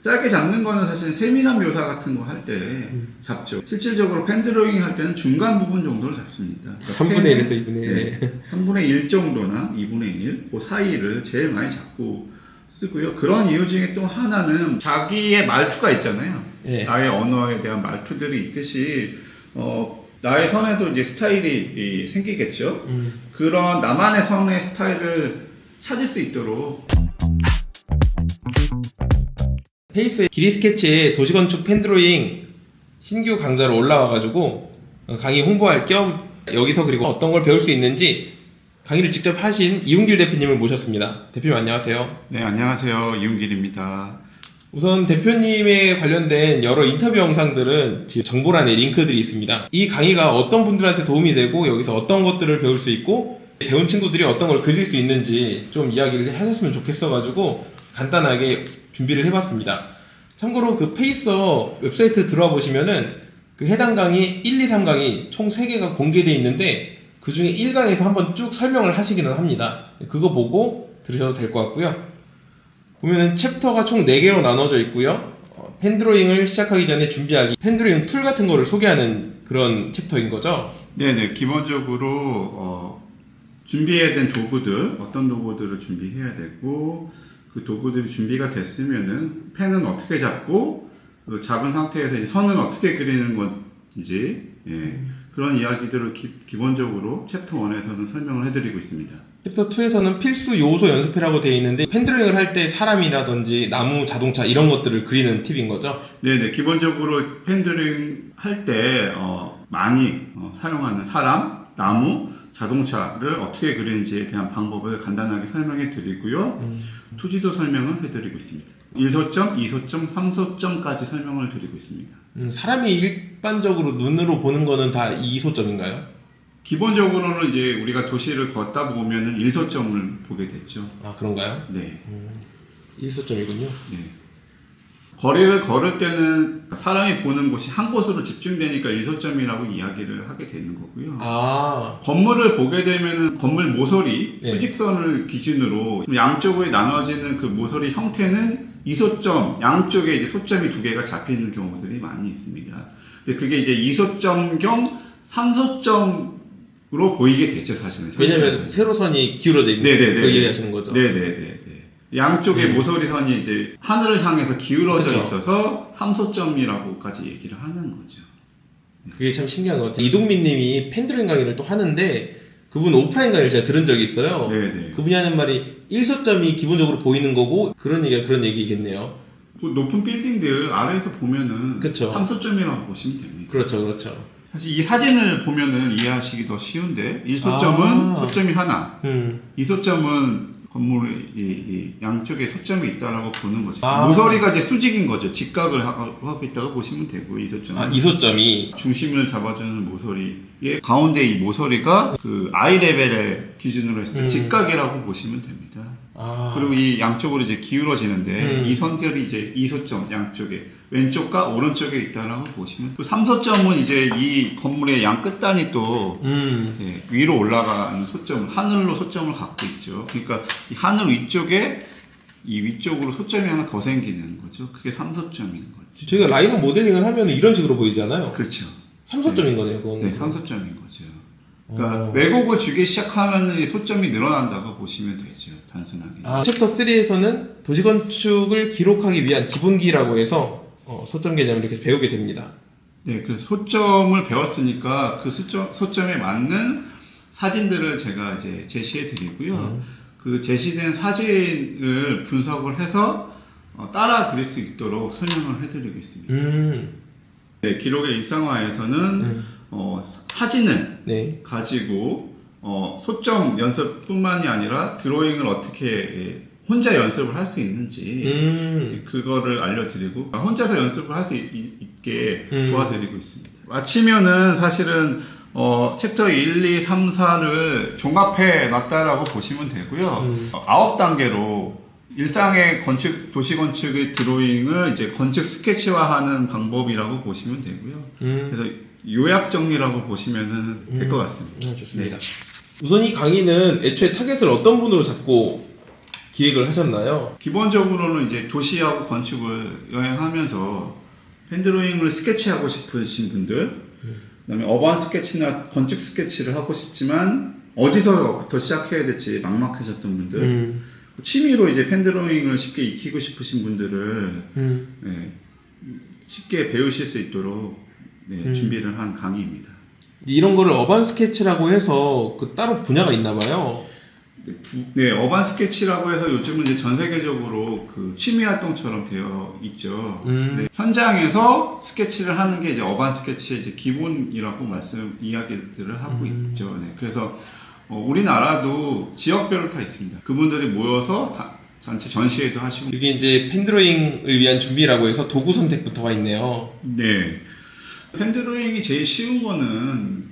짧게 잡는 거는 사실 세밀한 묘사 같은 거 할 때 잡죠. 실질적으로 펜 드로잉 할 때는 중간 부분 정도를 잡습니다. 그러니까 3분의 1에서 2분의 1. 네, 3분의 1 정도나 2분의 1, 그 사이를 제일 많이 잡고 쓰고요. 그런 이유 중에 또 하나는 자기의 말투가 있잖아요. 네. 나의 언어에 대한 말투들이 있듯이, 나의 선에도 이제 스타일이 생기겠죠. 그런 나만의 선의 스타일을 찾을 수 있도록. 페이스 길이 스케치에 도시건축 펜드로잉 신규 강좌로 올라와가지고 강의 홍보할 겸 여기서 그리고 어떤 걸 배울 수 있는지 강의를 직접 하신 이웅길 대표님을 모셨습니다. 대표님 안녕하세요. 네, 안녕하세요. 이웅길입니다. 우선 대표님에 관련된 여러 인터뷰 영상들은 뒤에 정보란에 링크들이 있습니다. 이 강의가 어떤 분들한테 도움이 되고 여기서 어떤 것들을 배울 수 있고 배운 친구들이 어떤 걸 그릴 수 있는지 좀 이야기를 하셨으면 좋겠어가지고 간단하게 준비를 해봤습니다. 참고로 그 페이서 웹사이트 들어와 보시면은 그 해당 강의 1, 2, 3강의 총 3개가 공개되어 있는데 그 중에 1강에서 한번 쭉 설명을 하시기는 합니다. 그거 보고 들으셔도 될 것 같고요. 보면은 챕터가 총 4개로 나눠져 있고요. 펜드로잉을 시작하기 전에 준비하기, 펜드로잉 툴 같은 거를 소개하는 그런 챕터인 거죠? 네네. 기본적으로 준비해야 된 도구들, 어떤 도구들을 준비해야 되고, 그 도구들이 준비가 됐으면은 펜은 어떻게 잡고, 그 잡은 상태에서 이제 선은 어떻게 그리는 건지, 그런 이야기들을 기본적으로 챕터 1에서는 설명을 해드리고 있습니다. 챕터 2에서는 필수 요소 연습해라고 되어 있는데 펜드로잉을 할 때 사람이라든지 나무, 자동차 이런 것들을 그리는 팁인 거죠? 네네. 기본적으로 펜드로잉 할 때 많이 사용하는 사람, 나무, 자동차를 어떻게 그리는지에 대한 방법을 간단하게 설명해 드리고요. 투지도 설명을 해드리고 있습니다. 1소점, 2소점, 3소점까지 설명을 드리고 있습니다. 사람이 일반적으로 눈으로 보는 거는 다 2소점인가요? 기본적으로는 이제 우리가 도시를 걷다 보면은 1소점을 보게 됐죠. 아, 그런가요? 네. 1소점이군요. 네. 거리를 걸을 때는 사람이 보는 곳이 한 곳으로 집중되니까 1소점이라고 이야기를 하게 되는 거고요. 아, 건물을 보게 되면은 건물 모서리, 네. 수직선을 기준으로 양쪽으로 나눠지는 그 모서리 형태는 2소점, 양쪽에 이제 소점이 2개가 잡히는 경우들이 많이 있습니다. 근데 그게 이제 2소점경 3소점으로 보이게 되죠, 사실은. 왜냐면 세로선이 기울어져 있는 네네네. 거 얘기하시는 거죠? 네네네. 양쪽의 모서리선이 이제 하늘을 향해서 기울어져 그쵸. 있어서 3소점이라고까지 얘기를 하는 거죠. 그게 참 신기한 것 같아요. 이동민 님이 펜드로잉 강의를 또 하는데 그분 오프라인 강의를 제가 들은 적이 있어요. 네네. 그분이 하는 말이 1소점이 기본적으로 보이는 거고 그런 얘기가 그런 얘기겠네요. 그 높은 빌딩들 아래에서 보면은 그쵸. 3소점이라고 보시면 됩니다. 그렇죠, 그렇죠. 사실 이 사진을 보면은 이해하시기 더 쉬운데 1소점은 소점이 하나, 2소점은 건물의 이 양쪽에 소점이 있다라고 보는 거죠. 모서리가 이제 수직인 거죠. 직각을 하고 있다고 보시면 되고 2소점은. 아, 2소점이 중심을 잡아주는 모서리의 가운데 이 모서리가 그 아이 레벨의 기준으로 했을 때 직각이라고 보시면 됩니다. 아, 그리고 이 양쪽으로 이제 기울어지는데 이 선들이 이제 2소점 양쪽에 왼쪽과 오른쪽에 있다라고 보시면 또 3소점은 이제 이 건물의 양 끝단이 또 위로 올라가는 소점, 하늘로 소점을 갖고 있죠. 그러니까 이 하늘 위쪽에 이 위쪽으로 소점이 하나 더 생기는 거죠. 그게 3소점인 거죠. 저희가 라이노 모델링을 하면 이런 식으로 보이잖아요. 그렇죠. 3소점인 거네요, 그거는. 네, 3소점인 거죠. 그러니까 왜곡을 주기 시작하면 이 소점이 늘어난다고 보시면 되죠. 단순하게. 아, 챕터 3에서는 도시건축을 기록하기 위한 기본기라고 해서 소점 개념을 이렇게 배우게 됩니다. 네, 그래서 소점을 배웠으니까 그 소점에 맞는 사진들을 제가 이제 제시해 드리고요. 그 제시된 사진을 분석을 해서 따라 그릴 수 있도록 설명을 해 드리고 있습니다. 네, 기록의 일상화에서는 사진을 네. 가지고 소점 연습뿐만이 아니라 드로잉을 어떻게 혼자 연습을 할 수 있는지 그거를 알려드리고 혼자서 연습을 할 수 있게 도와드리고 있습니다. 마치면은 사실은 챕터 1, 2, 3, 4를 종합해 놨다라고 보시면 되고요. 9단계로 일상의 도시건축의 드로잉을 이제 건축 스케치화하는 방법이라고 보시면 되고요. 그래서 요약 정리라고 보시면 될 것 같습니다. 좋습니다. 우선 이 강의는 애초에 타겟을 어떤 분으로 잡고 기획을 하셨나요? 기본적으로는 이제 도시하고 건축을 여행하면서 펜드로잉을 스케치하고 싶으신 분들, 그다음에 어반 스케치나 건축 스케치를 하고 싶지만 어디서부터 시작해야 될지 막막하셨던 분들, 취미로 이제 펜드로잉을 쉽게 익히고 싶으신 분들을 네, 쉽게 배우실 수 있도록 네, 준비를 한 강의입니다. 이런 거를 어반 스케치라고 해서 그 따로 분야가 있나 봐요. 네, 어반 스케치라고 해서 요즘은 이제 전 세계적으로 그 취미 활동처럼 되어 있죠. 네, 현장에서 스케치를 하는 게 이제 어반 스케치의 이제 기본이라고 이야기들을 하고 있죠. 네, 그래서 우리나라도 지역별로 다 있습니다. 그분들이 모여서 전체 전시회도 하시고. 이게 이제 펜드로잉을 위한 준비라고 해서 도구 선택부터가 있네요. 네. 펜드로잉이 제일 쉬운 거는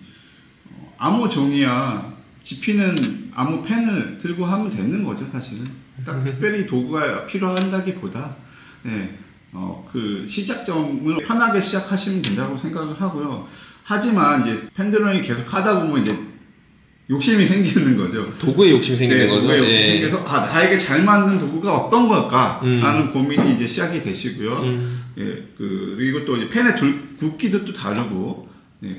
아무 종이야 집히는 아무 펜을 들고 하면 되는 거죠, 사실은. 딱 특별히 도구가 필요한다기보다 네, 그 시작점을 편하게 시작하시면 된다고 생각을 하고요. 하지만 이제 펜드로잉 계속 하다 보면 이제 욕심이 생기는 거죠. 도구에 욕심이 생기는 거죠. 도구에 욕심이 생겨서 나에게 잘 맞는 도구가 어떤 걸까라는 고민이 이제 시작이 되시고요. 예, 그리고 또 펜의 굵기도 또 다르고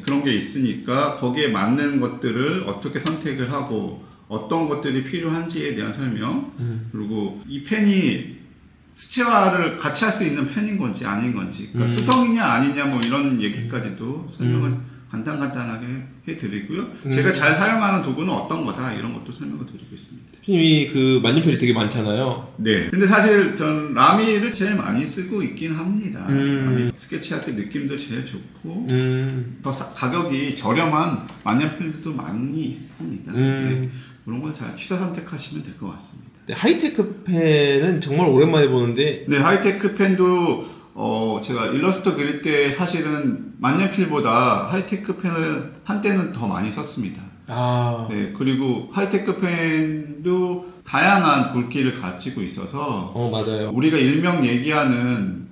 그런 게 있으니까 거기에 맞는 것들을 어떻게 선택을 하고 어떤 것들이 필요한지에 대한 설명, 그리고 이 펜이 수채화를 같이 할 수 있는 펜인 건지 아닌 건지, 그러니까 수성이냐 아니냐 뭐 이런 얘기까지도 설명을 간단하게 해드리고요. 제가 잘 사용하는 도구는 어떤 거다 이런 것도 설명을 드리고 있습니다. 선생님이 그 만년필이 되게 많잖아요. 네. 근데 사실 전 라미를 제일 많이 쓰고 있긴 합니다. 라미 스케치할 때 느낌도 제일 좋고 더 가격이 저렴한 만년필도 많이 있습니다. 네. 그런 걸 잘 취사 선택하시면 될 것 같습니다. 네, 하이테크 펜은 정말 오랜만에 보는데. 네, 하이테크 펜도 제가 일러스트 그릴 때 사실은 만년필보다 하이테크 펜을 한때는 더 많이 썼습니다. 네, 그리고 하이테크 펜도 다양한 굵기를 가지고 있어서 맞아요. 우리가 일명 얘기하는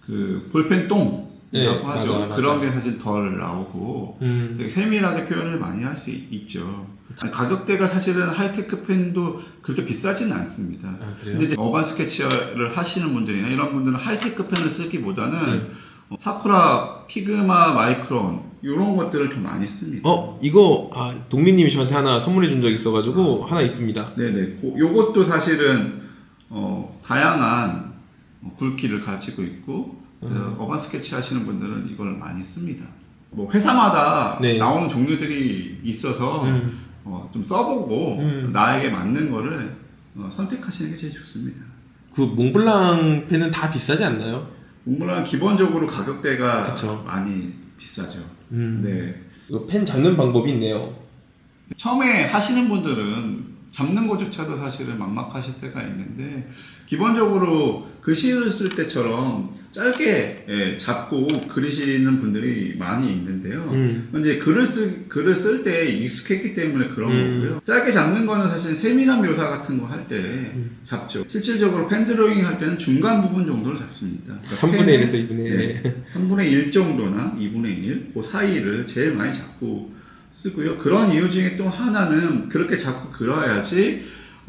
그 볼펜 똥이라고 네, 하죠. 맞아. 그런 게 사실 덜 나오고 되게 세밀하게 표현을 많이 할 수 있죠. 가격대가 사실은 하이테크 펜도 그렇게 비싸지는 않습니다. 근데 이제 어반 스케치를 하시는 분들이나 이런 분들은 하이테크 펜을 쓰기보다는 사쿠라, 피그마, 마이크론 이런 것들을 더 많이 씁니다. 이거 동민님이 저한테 하나 선물해 준 적 있어가지고 하나 있습니다. 네네. 요것도 사실은 다양한 굵기를 가지고 있고 어반 스케치 하시는 분들은 이걸 많이 씁니다. 뭐 회사마다 나오는 종류들이 있어서 좀 써보고 나에게 맞는 거를 선택하시는 게 제일 좋습니다. 그 몽블랑 펜은 다 비싸지 않나요? 몽블랑 기본적으로 가격대가 그쵸. 많이 비싸죠. 네. 이거 펜 잡는 방법이 있네요. 처음에 하시는 분들은 잡는 것조차도 사실은 막막하실 때가 있는데 기본적으로 글씨를 쓸 때처럼 짧게 잡고 그리시는 분들이 많이 있는데요. 이제 글을 쓸 때 익숙했기 때문에 그런 거고요. 짧게 잡는 거는 사실 세밀한 묘사 같은 거 할 때 잡죠. 실질적으로 펜 드로잉 할 때는 중간 부분 정도를 잡습니다. 그러니까 3분의 1에서 2분의 1. 네, 3분의 1 정도나 2분의 1, 그 사이를 제일 많이 잡고 쓰고요. 그런 이유 중에 또 하나는 그렇게 자꾸 그려야지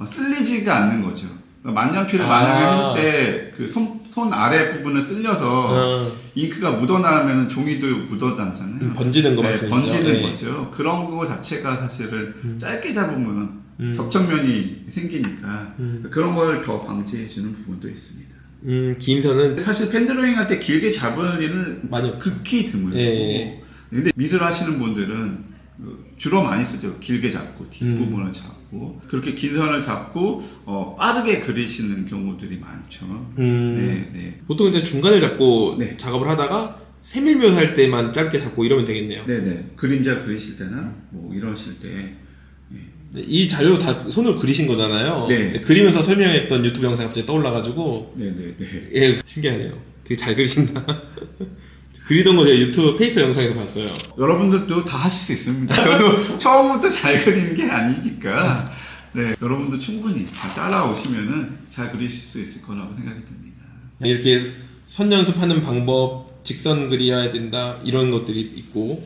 쓸리지가 않는 거죠. 만년필을 만약에 할 때 그 손 아래 부분을 쓸려서 잉크가 묻어나면 종이도 묻어나잖아요. 번지는 거 말씀이시죠? 번지는 거죠. 그런 거 자체가 사실은 짧게 잡으면 격정면이 생기니까 그런 걸 더 방지해주는 부분도 있습니다. 긴 선은 사실 펜드로잉 할 때 길게 잡을 일은 극히 드물고 근데 미술 하시는 분들은 주로 많이 쓰죠. 길게 잡고 뒷부분을 잡고 그렇게 긴 선을 잡고 빠르게 그리시는 경우들이 많죠. 네. 보통 이제 중간을 잡고 작업을 하다가 세밀 묘사할 때만 짧게 잡고 이러면 되겠네요. 네네. 그림자 그리실 때나 뭐 이러실 때 이 자료 다 손으로 그리신 거잖아요. 네. 그리면서 설명했던 유튜브 영상이 갑자기 떠올라가지고 네네네. 신기하네요. 되게 잘 그리신다. 그리던 거 제가 유튜브 페이스 영상에서 봤어요. 여러분들도 다 하실 수 있습니다. 저도 처음부터 잘 그리는 게 아니니까 네, 여러분도 충분히 따라오시면은 잘 그리실 수 있을 거라고 생각이 듭니다. 이렇게 선 연습하는 방법, 직선 그려야 된다 이런 것들이 있고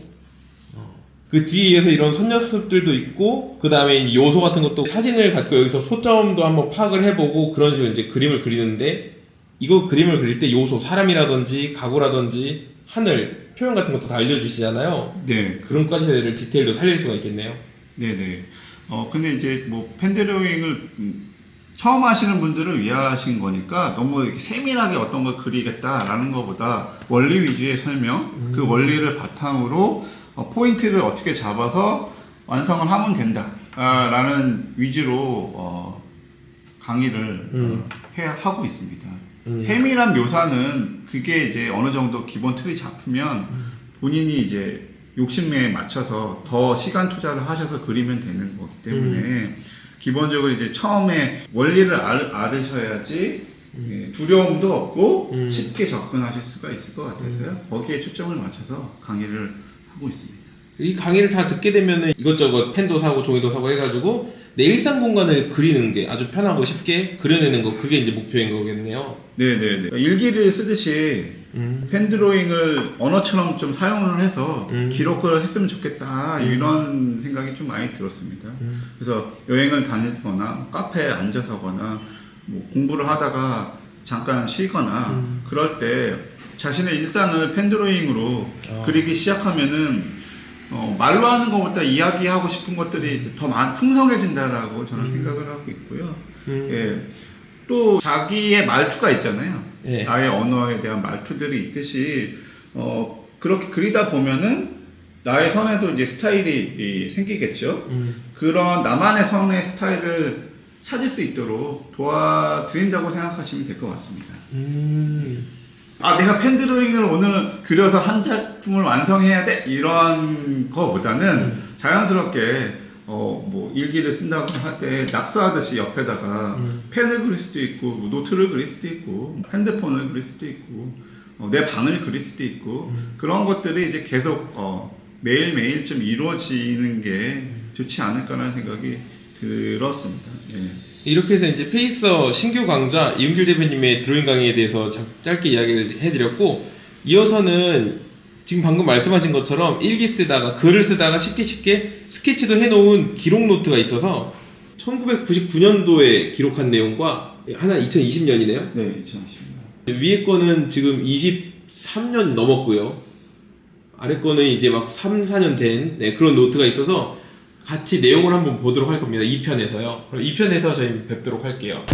그 뒤에서 이런 손녀습들도 있고, 그 다음에 요소 같은 것도 사진을 갖고 여기서 소점도 한번 파악을 해보고 그런 식으로 이제 그림을 그리는데, 이거 그림을 그릴 때 요소, 사람이라든지 가구라든지 하늘, 표현 같은 것도 다 알려주시잖아요. 네. 그런 까지를 디테일로 살릴 수가 있겠네요. 네네. 근데 이제 뭐 펜드로잉을 처음 하시는 분들을 위하신 거니까 너무 이렇게 세밀하게 어떤 걸 그리겠다라는 것보다 원리 위주의 설명, 그 원리를 바탕으로 포인트를 어떻게 잡아서 완성을 하면 된다라는 위주로 강의를 하고 있습니다. 세밀한 묘사는 그게 이제 어느 정도 기본 틀이 잡히면 본인이 이제 욕심에 맞춰서 더 시간 투자를 하셔서 그리면 되는 거기 때문에 기본적으로 이제 처음에 원리를 알으셔야지 두려움도 없고 쉽게 접근하실 수가 있을 것 같아서요. 거기에 초점을 맞춰서 강의를 하고 있습니다. 이 강의를 다 듣게 되면은 이것저것 펜도 사고 종이도 사고 해가지고 내 일상 공간을 그리는 게 아주 편하고 쉽게 그려내는 거, 그게 이제 목표인 거겠네요. 네네네. 일기를 쓰듯이 펜드로잉을 언어처럼 좀 사용을 해서 기록을 했으면 좋겠다, 이런 생각이 좀 많이 들었습니다. 그래서 여행을 다니거나 카페에 앉아서거나 뭐 공부를 하다가 잠깐 쉬거나 그럴 때 자신의 일상을 펜드로잉으로 그리기 시작하면은 말로 하는 것보다 이야기하고 싶은 것들이 더 풍성해진다라고 저는 생각을 하고 있고요. 예. 또 자기의 말투가 있잖아요. 예. 나의 언어에 대한 말투들이 있듯이 그렇게 그리다 보면은 나의 선에도 이제 스타일이 생기겠죠. 그런 나만의 선의 스타일을 찾을 수 있도록 도와드린다고 생각하시면 될 것 같습니다. 내가 펜드로잉을 오늘 그려서 한 작품을 완성해야 돼, 이런 거보다는 자연스럽게 뭐 일기를 쓴다고 할 때 낙서하듯이 옆에다가 펜을 그릴 수도 있고 노트를 그릴 수도 있고 핸드폰을 그릴 수도 있고 내 방을 그릴 수도 있고 그런 것들이 이제 계속 매일매일 좀 이루어지는 게 좋지 않을까라는 생각이 들었습니다. 예. 이렇게 해서 이제 페이서 신규 강좌 이은길 대표님의 드로잉 강의에 대해서 짧게 이야기를 해드렸고, 이어서는 지금 방금 말씀하신 것처럼 일기 쓰다가 글을 쓰다가 쉽게 스케치도 해놓은 기록 노트가 있어서 1999년도에 기록한 내용과 하나 2020년이네요. 네, 2020년. 위에 거는 지금 23년 넘었고요. 아래 거는 이제 막 3, 4년 된 그런 노트가 있어서 같이 내용을 한번 보도록 할 겁니다. 2편에서요. 그럼 2편에서 저희 뵙도록 할게요.